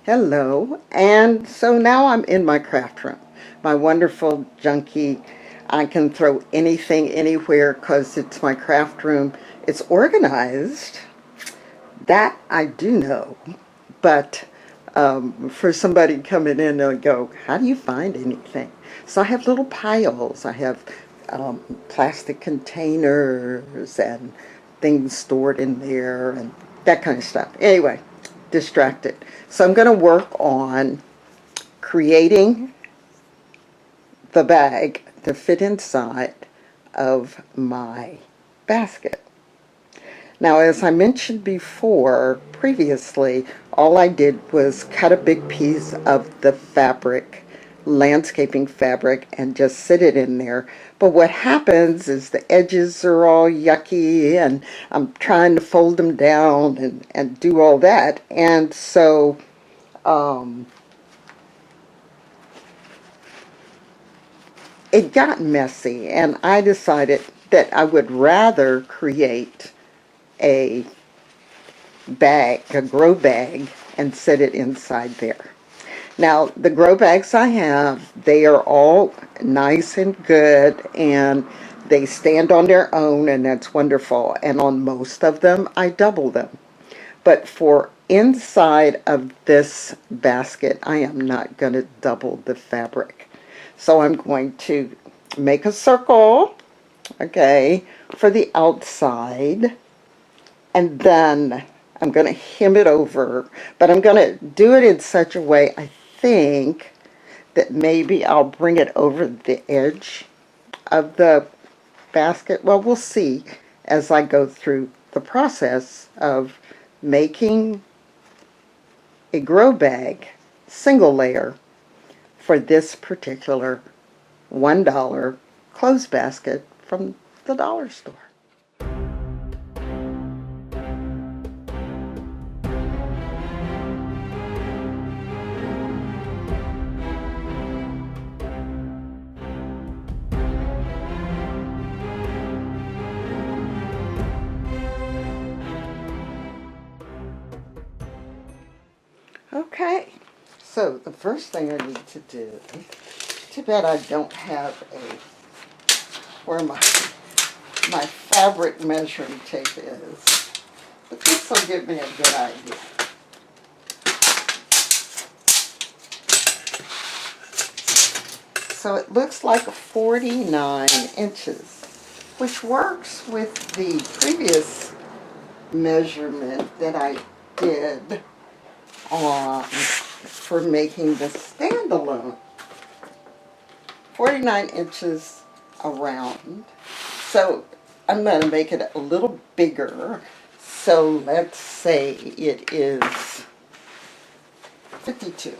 Hello, and so now I'm in my craft room, my wonderful junky. I can throw anything anywhere because it's my craft room. It's organized, that I do know, but for somebody coming in, they'll go, how do you find anything? So I have little piles. I have plastic containers and things stored in there and that kind of stuff. Anyway, distracted. So I'm going to work on creating the bag to fit inside of my basket. Now, as I mentioned before, previously, all I did was cut a big piece of the fabric, landscaping fabric, and just sit it in there. But what happens is the edges are all yucky, and I'm trying to fold them down and do all that. And so, it got messy, and I decided that I would rather create a bag, a grow bag, and set it inside there. Now, the grow bags I have, they are all nice and good, and they stand on their own, and that's wonderful. And on most of them, I double them. But for inside of this basket, I am not going to double the fabric. So I'm going to make a circle, okay, for the outside, and then I'm going to hem it over, but I'm going to do it in such a way, I think, that maybe I'll bring it over the edge of the basket. Well, we'll see as I go through the process of making a grow bag, single layer, for this particular $1 clothes basket from the dollar store. Okay, so the first thing I need to do, too bad I don't have where my fabric measuring tape is, but this will give me a good idea. So it looks like 49 inches, which works with the previous measurement that I did for making the standalone. 49 inches around. So I'm going to make it a little bigger. So let's say it is 52.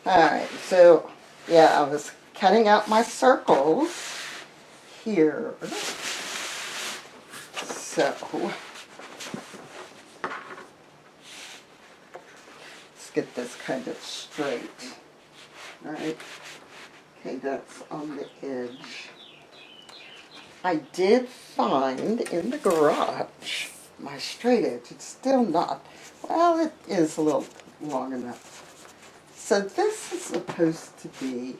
Alright, so yeah, I was cutting out my circles here. So let's get this kind of straight. Alright, okay, that's on the edge. I did find in the garage my straight edge. It's still not, well, it is a little long enough. So this is supposed to be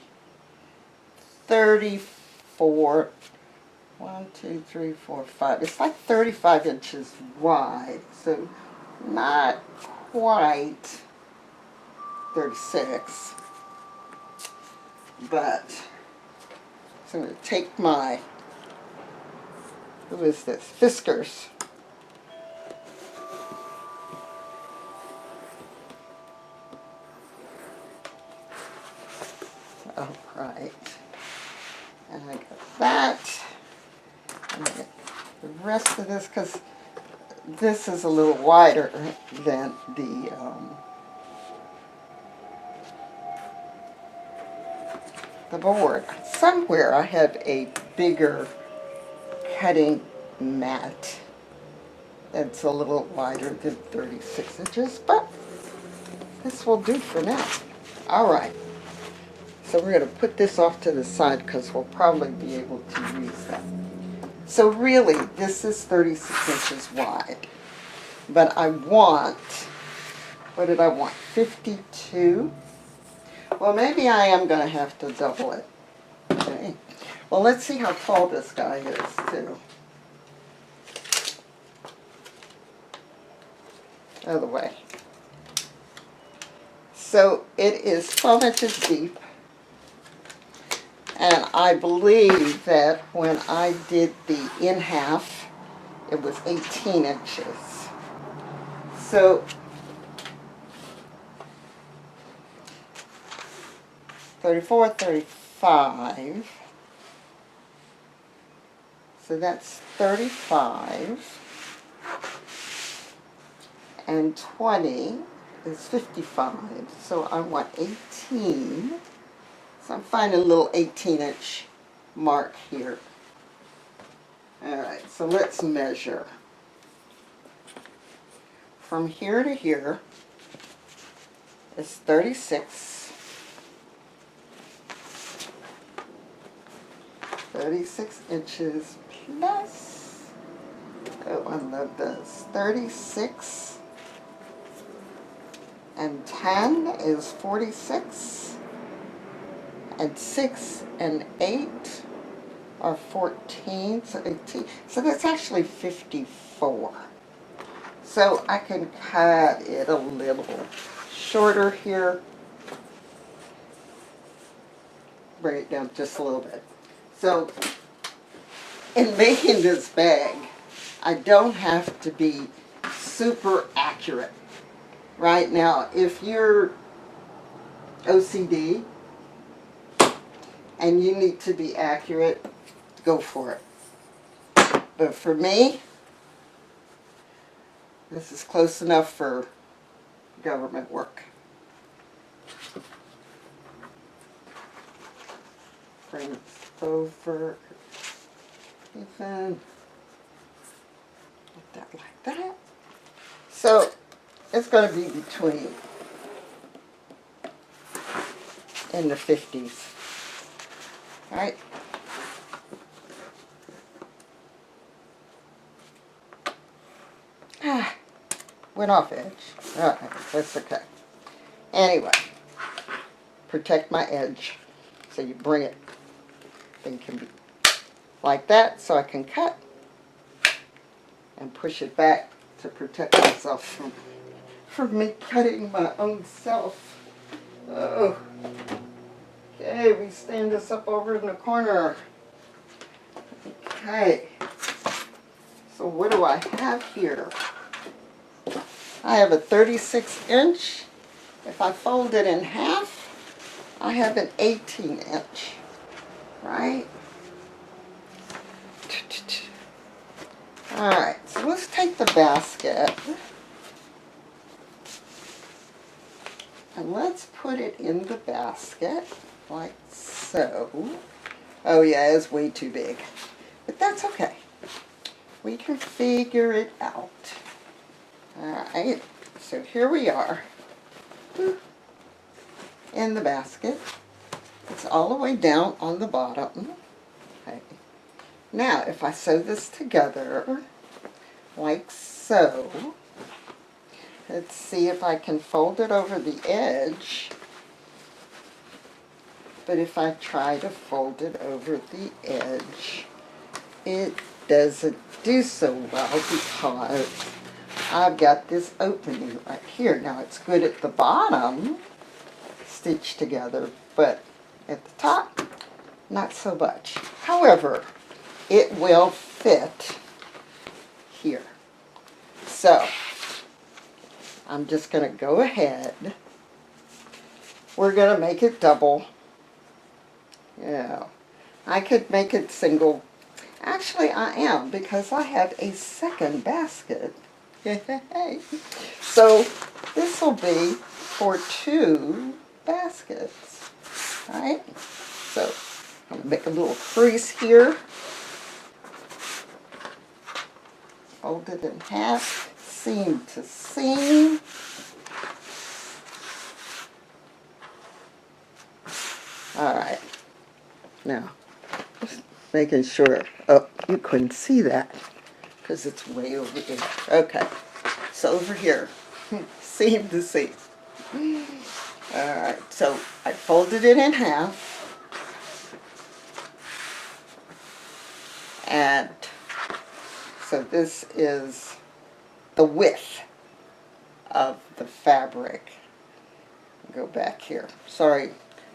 34, 1, 2, 3, 4, 5. It's like 35 inches wide, so not quite 36. But, so I'm going to take my, who is this? Fiskars. All right. And I got that. And I get the rest of this, because this is a little wider than the board. Somewhere I have a bigger cutting mat that's a little wider than 36 inches, but this will do for now. All right. So we're going to put this off to the side because we'll probably be able to use that. So really, this is 36 inches wide. But I want what did I want? 52? Well, maybe I am going to have to double it. Okay. Well, let's see how tall this guy is, too. Other way. So it is 12 inches deep. And I believe that when I did the in half, it was 18 inches. So 34, 35. So that's 35. And 20 is 55. So I want 18. So I'm finding a little 18-inch mark here. Alright, so let's measure. From here to here is 36. 36 inches plus, oh, I love this, 36 and 10 is 46, and 6 and 8 are 14, so 18, so that's actually 54. So I can cut it a little shorter here, bring it down just a little bit. So in making this bag, I don't have to be super accurate. Right now, if you're OCD and you need to be accurate, go for it. But for me, this is close enough for government work. Bring it over, even that like that. So it's going to be between in the 50s, right? Ah, went off edge. All right, that's okay. Anyway, protect my edge. So you bring it, thing can be like that, so I can cut and push it back to protect myself from me cutting my own self. Oh. Okay, we stand this up over in the corner. Okay. So what do I have here? I have a 36-inch. If I fold it in half, I have an 18-inch, right? All right, so let's take the basket and let's put it in the basket like so. Oh yeah, it's way too big, but that's okay. We can figure it out. All right, so here we are in the basket. It's all the way down on the bottom. Okay. Now, if I sew this together like so, let's see if I can fold it over the edge. But if I try to fold it over the edge, it doesn't do so well because I've got this opening right here. Now, it's good at the bottom, stitched together, but at the top, not so much. However, it will fit here. So, I'm just going to go ahead. We're going to make it double. Yeah, I could make it single. Actually, I am, because I have a second basket. So, this will be for 2 baskets. Alright? So, I'm going to make a little crease here. Fold it in half, seam to seam. Alright. Now, just making sure, oh, you couldn't see that because it's way over there. Okay, so over here, seam to seam. Alright, so I folded it in half. And so this is the width of the fabric. Go back here. Sorry,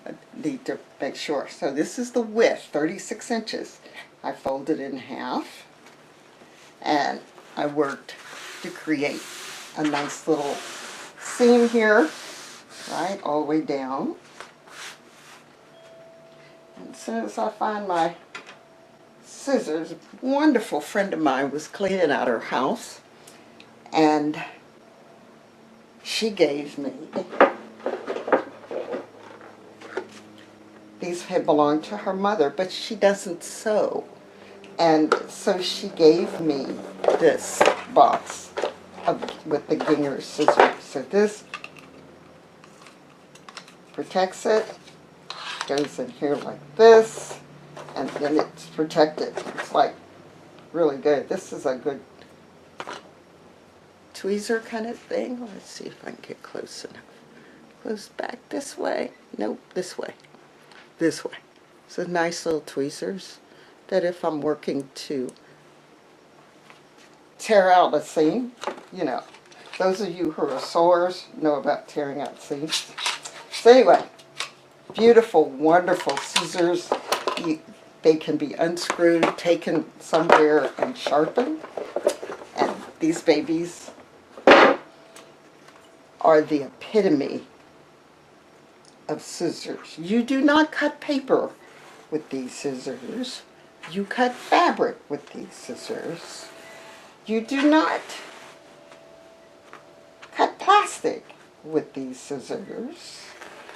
I need to make sure. So this is the width, 36 inches. I folded it in half. And I worked to create a nice little seam here, right, all the way down. And as soon as I find my scissors, a wonderful friend of mine was cleaning out her house, and she gave me, these had belonged to her mother, but she doesn't sew. And so she gave me this box with the Ginger scissors. So this protects it, goes in here like this, and then it's protected. It's like really good. This is a good tweezer kind of thing. Let's see if I can get close enough. Close back this way. Nope, this way. This way. So nice little tweezers that if I'm working to tear out a seam, you know, those of you who are sewers know about tearing out seams. So anyway, beautiful, wonderful scissors. They can be unscrewed, taken somewhere, and sharpened. And these babies are the epitome of scissors. You do not cut paper with these scissors. You cut fabric with these scissors. You do not cut plastic with these scissors.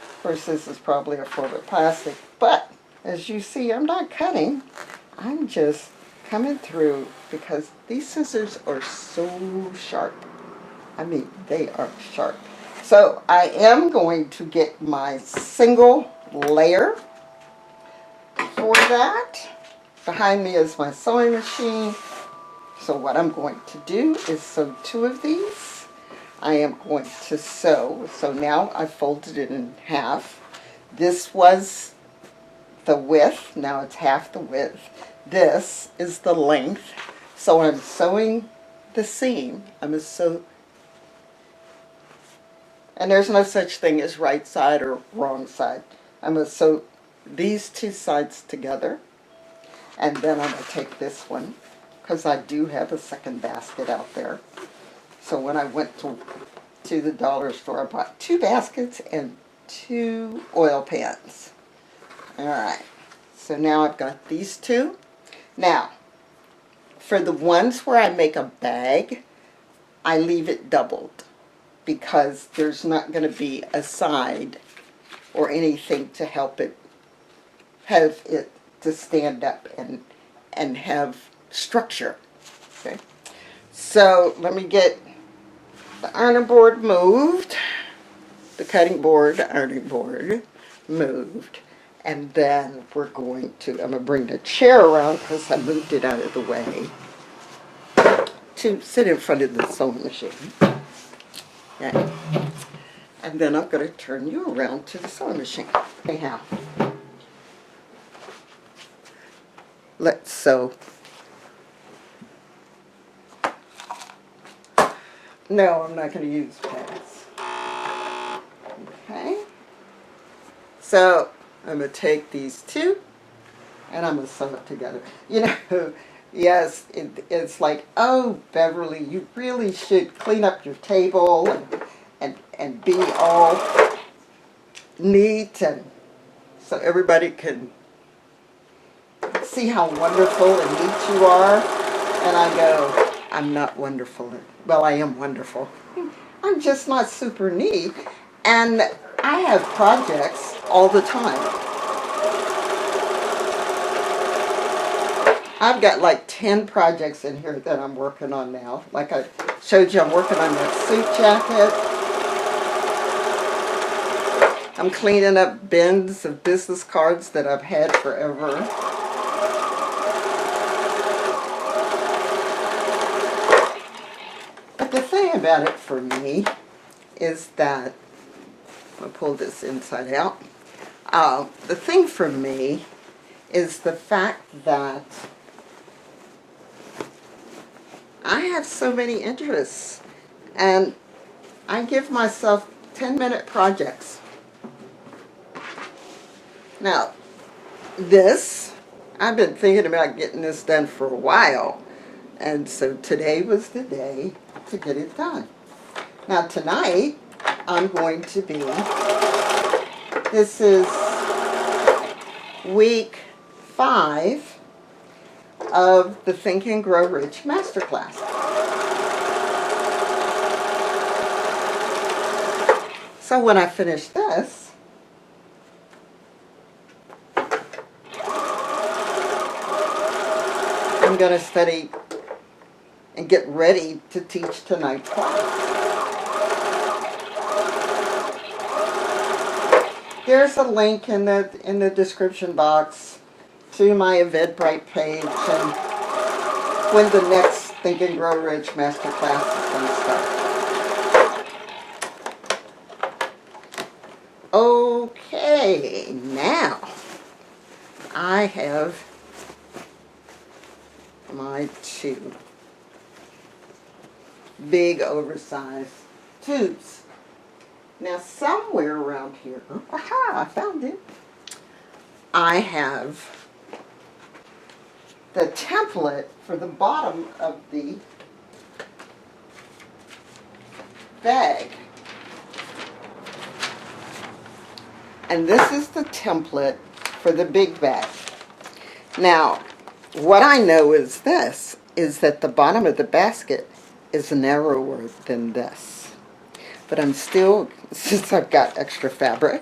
Of course, this is probably a form of plastic, but as you see, I'm not cutting. I'm just coming through because these scissors are so sharp. I mean, they are sharp. So I am going to get my single layer. For that, behind me is my sewing machine. So what I'm going to do is sew 2 of these. I am going to sew. So now I folded it in half. This was the width. Now it's half the width. This is the length. So I'm sewing the seam. I'm going to sew. And there's no such thing as right side or wrong side. I'm going to sew these 2 sides together. And then I'm going to take this one, because I do have a second basket out there. So when I went to the dollar store, I bought 2 baskets and 2 oil pans. Alright, so now I've got these 2. Now, for the ones where I make a bag, I leave it doubled, because there's not going to be a side or anything to help it, have it to stand up and have structure. Okay, so let me get the ironing board moved, the cutting board, ironing board moved, and then we're going to, I'm going to bring the chair around because I moved it out of the way to sit in front of the sewing machine. Okay. And then I'm going to turn you around to the sewing machine. Anyhow, let's sew. No, I'm not going to use pads. Okay. So I'm going to take these 2 and I'm going to sew it together. You know, yes, it's like, oh, Beverly, you really should clean up your table and be all neat, and so everybody can see how wonderful and neat you are. And I go, I'm not wonderful. Well, I am wonderful. I'm just not super neat. And I have projects all the time. I've got like 10 projects in here that I'm working on now. Like I showed you, I'm working on that suit jacket. I'm cleaning up bins of business cards that I've had forever. But the thing about it for me is that, I'll pull this inside out. The thing for me is the fact that I have so many interests, and I give myself 10-minute projects. Now, this, I've been thinking about getting this done for a while, and so today was the day to get it done. Now tonight, I'm going to be, this is week 5 of the Think and Grow Rich Masterclass. So when I finish this, I'm going to study and get ready to teach tonight's class. There's a link in the description box to my Eventbrite page and when the next Think and Grow Rich Masterclass is going to start. Okay, now I have my 2 big oversized tubes. Now somewhere around here, aha, I found it. I have the template for the bottom of the bag. And this is the template for the big bag. Now, what I know is this, is that the bottom of the basket is narrower than this. But I'm still, since I've got extra fabric,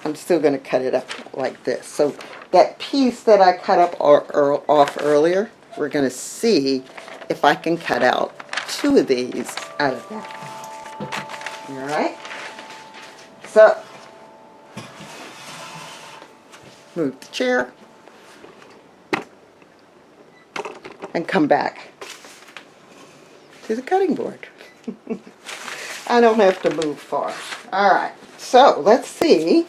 I'm still going to cut it up like this. So that piece that I cut up off earlier, we're going to see if I can cut out 2 of these out of that. All right? So, move the chair and come back to the cutting board. I don't have to move far. Alright, so let's see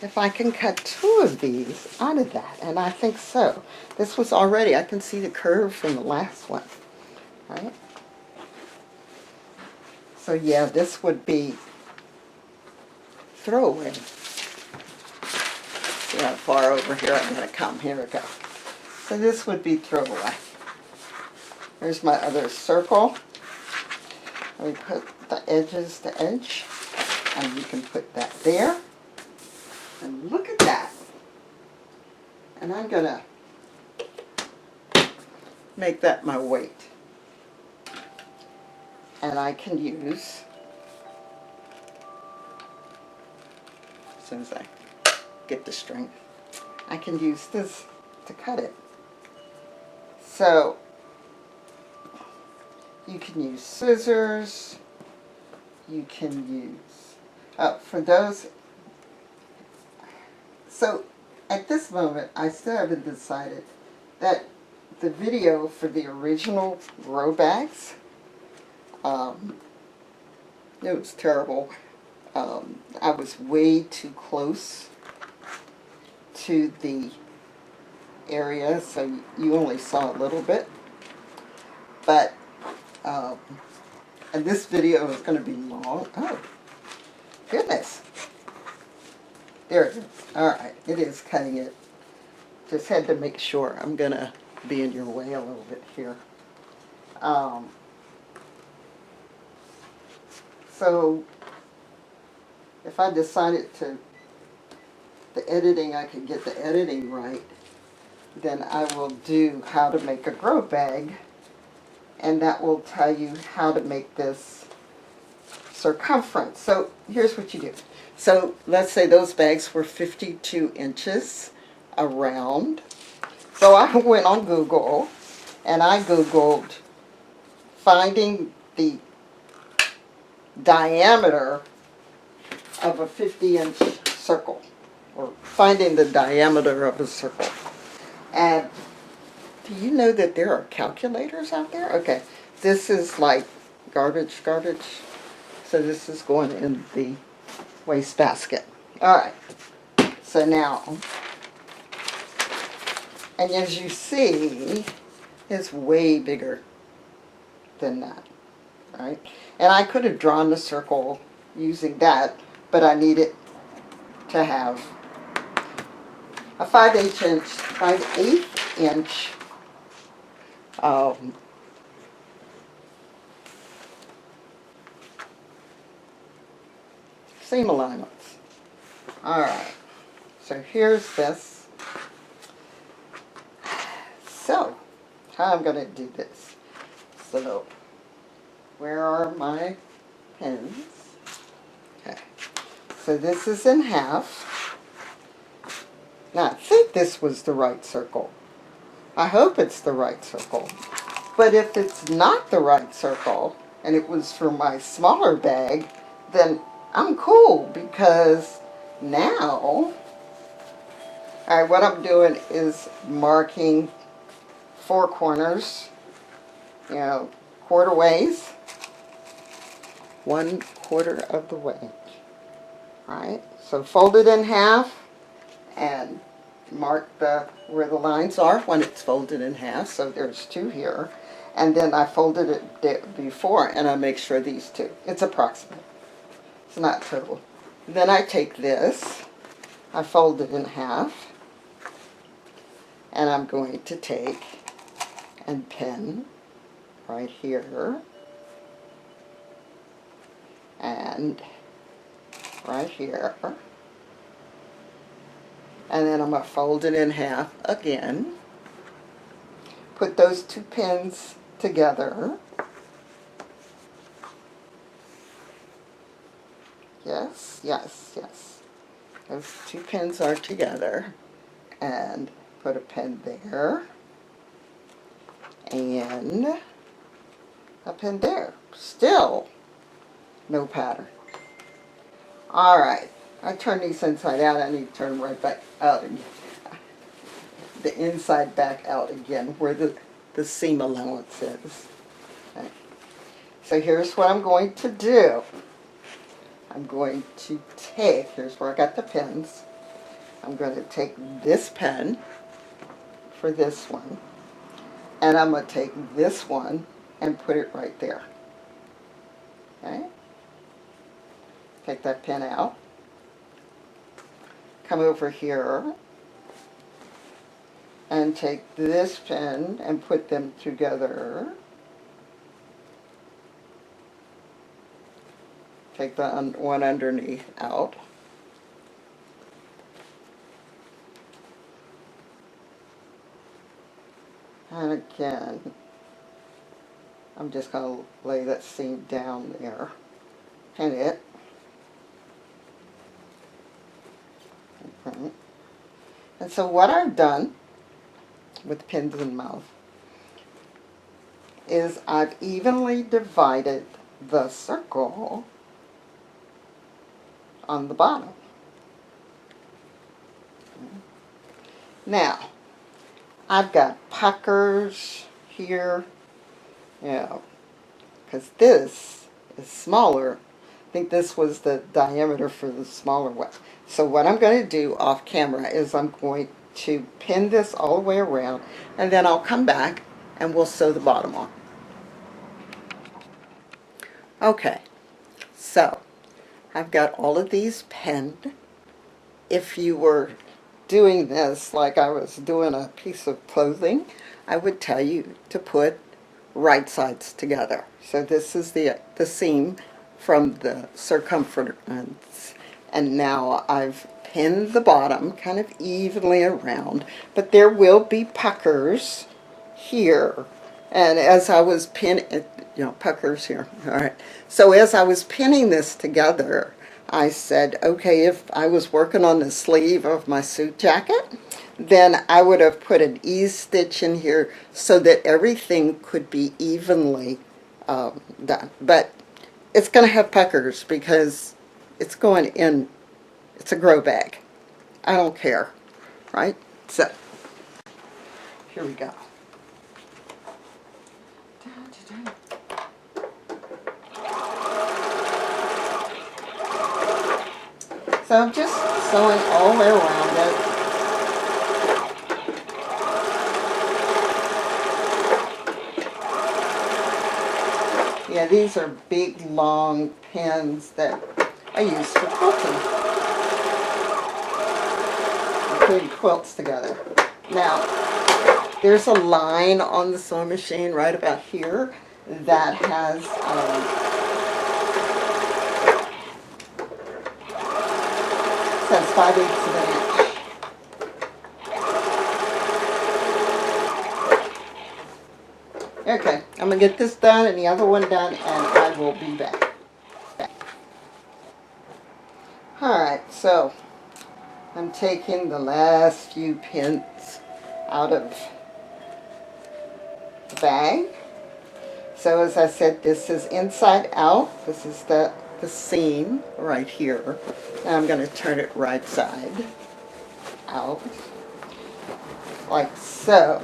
if I can cut 2 of these out of that, and I think so. This was already, I can see the curve from the last one. Right? So yeah, this would be throwaway. See how far over here I'm going to come. Here we go. So this would be throwaway. There's my other circle. We put the edges to edge, and you can put that there. And look at that. And I'm going to make that my weight. And I can use, as soon as I get the string, I can use this to cut it. So you can use scissors, you can use, for those, so at this moment I still haven't decided that the video for the original grow bags, it was terrible. I was way too close to the area, so you only saw a little bit. But, and this video is going to be long. Oh, goodness. There it is. Alright, it is cutting it. Just had to make sure. I'm going to be in your way a little bit here. So, if I decided to, the editing, I could get the editing right, then I will do how to make a grow bag, and that will tell you how to make this circumference. So here's what you do. So let's say those bags were 52 inches around. So I went on Google, and I Googled finding the diameter of a 50-inch circle, or finding the diameter of a circle. And do you know that there are calculators out there? Okay, this is like garbage. So this is going in the wastebasket. All right. So now, and as you see, it's way bigger than that, right? And I could have drawn the circle using that, but I needed to have a 5/8 inch seam allowance. All right, so here's this. So, how I'm going to do this. So, where are my pins? Okay, so this is in half. Now, I think this was the right circle. I hope it's the right circle. But if it's not the right circle, and it was for my smaller bag, then I'm cool, because now, all right, what I'm doing is marking 4 corners, you know, quarter ways, 1/4 of the way, right? So fold it in half and mark where the lines are when it's folded in half. So there's 2 here, and then I folded it before, and I make sure these 2. It's approximate. It's not total. Then I take this, I fold it in half, and I'm going to take and pin right here and right here. And then I'm going to fold it in half again. Put those 2 pins together. Yes, yes, yes. Those 2 pins are together. And put a pin there. And a pin there. Still no pattern. Alright. I turn these inside out. I need to turn them right back out again. The inside back out again, where the seam allowance is. Okay. So here's what I'm going to do. I'm going to take, here's where I got the pins. I'm going to take this pen for this one, and I'm going to take this one and put it right there. Okay? Take that pin out. Come over here and take this pin and put them together. Take the one underneath out. And again, I'm just going to lay that seam down there. Pin it. Okay. And so what I've done with pins in mouth is I've evenly divided the circle on the bottom. Now, I've got puckers here, you know, because this is smaller. I think this was the diameter for the smaller one. So what I'm going to do off camera is I'm going to pin this all the way around, and then I'll come back and we'll sew the bottom on. Okay, so I've got all of these pinned. If you were doing this like I was doing a piece of clothing, I would tell you to put right sides together. So this is the seam from the circumference, and now I've pinned the bottom kind of evenly around, but there will be puckers here. And as I was pinning, you know, puckers here, all right. So as I was pinning this together, I said, okay, if I was working on the sleeve of my suit jacket, then I would have put an ease stitch in here so that everything could be evenly done. But it's going to have puckers because it's going in, it's a grow bag. I don't care, right? So, here we go. So I'm just sewing all the way around it. Yeah, these are big, long pins that I use for quilting. Putting quilts together. Now, there's a line on the sewing machine right about here that has says 5/8 of an inch. Okay, I'm going to get this done and the other one done, and I will be back. Alright, so I'm taking the last few pins out of the bag. So as I said, this is inside out. This is the seam right here. And I'm going to turn it right side out, like so.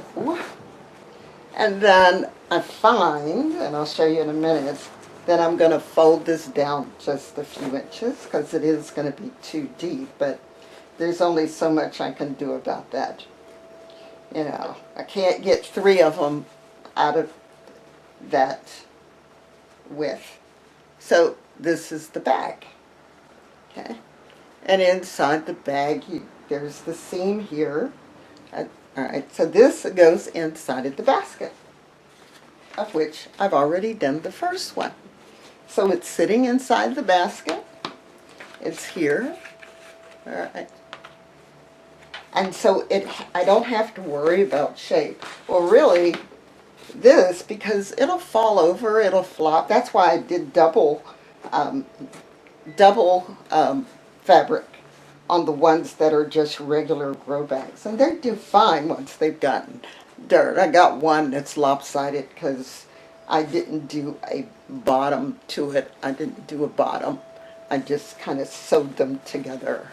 And then I find, and I'll show you in a minute, that I'm going to fold this down just a few inches because it is going to be too deep, but there's only so much I can do about that. You know, I can't get 3 of them out of that width. So this is the bag. Okay, and inside the bag there's the seam here. Alright, so this goes inside of the basket, of which I've already done the first one. So it's sitting inside the basket. It's here. Alright. And so I don't have to worry about shape. Well, really, this, because it'll fall over, it'll flop. That's why I did double fabric on the ones that are just regular grow bags. And they do fine once they've gotten dirt. I got one that's lopsided because I didn't do a bottom to it. I didn't do a bottom. I just kind of sewed them together.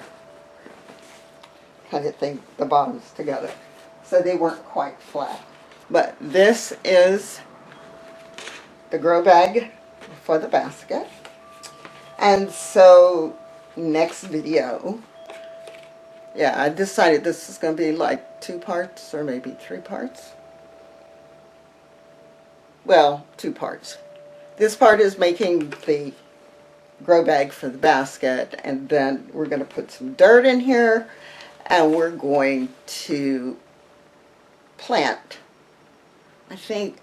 Kind of thing, the bottoms together. So they weren't quite flat. But this is the grow bag for the basket. And so next video, yeah, I decided this is going to be like 2 parts or maybe 3 parts. Well, 2 parts. This part is making the grow bag for the basket, and then we're going to put some dirt in here, and we're going to plant, I think,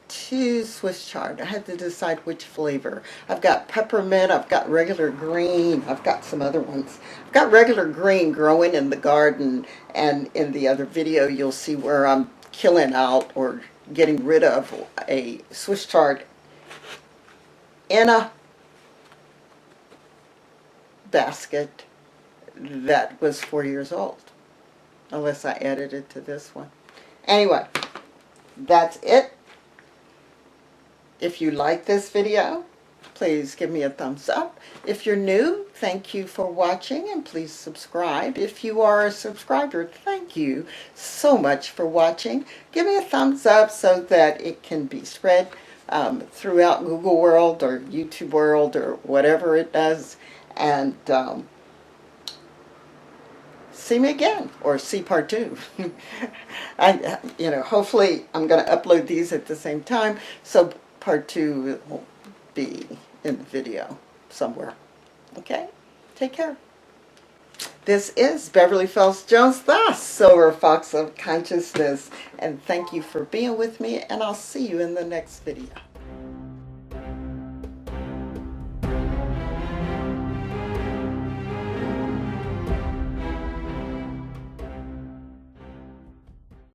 2 Swiss chard. I had to decide which flavor. I've got peppermint, I've got regular green, I've got some other ones. I've got regular green growing in the garden, and in the other video you'll see where I'm killing out or getting rid of a Swiss chard in a basket that was 4 years old, unless I added it to this one. Anyway, that's it. If you like this video, please give me a thumbs up. If you're new, thank you for watching, and please subscribe. If you are a subscriber, thank you so much for watching. Give me a thumbs up so that it can be spread throughout Google World or YouTube World or whatever it does. And see me again, or see part 2. Hopefully I'm going to upload these at the same time, so part 2 will be in the video somewhere. Okay? Take care. This is Beverly Fells Jones, the Silver Fox of Consciousness, and thank you for being with me, and I'll see you in the next video.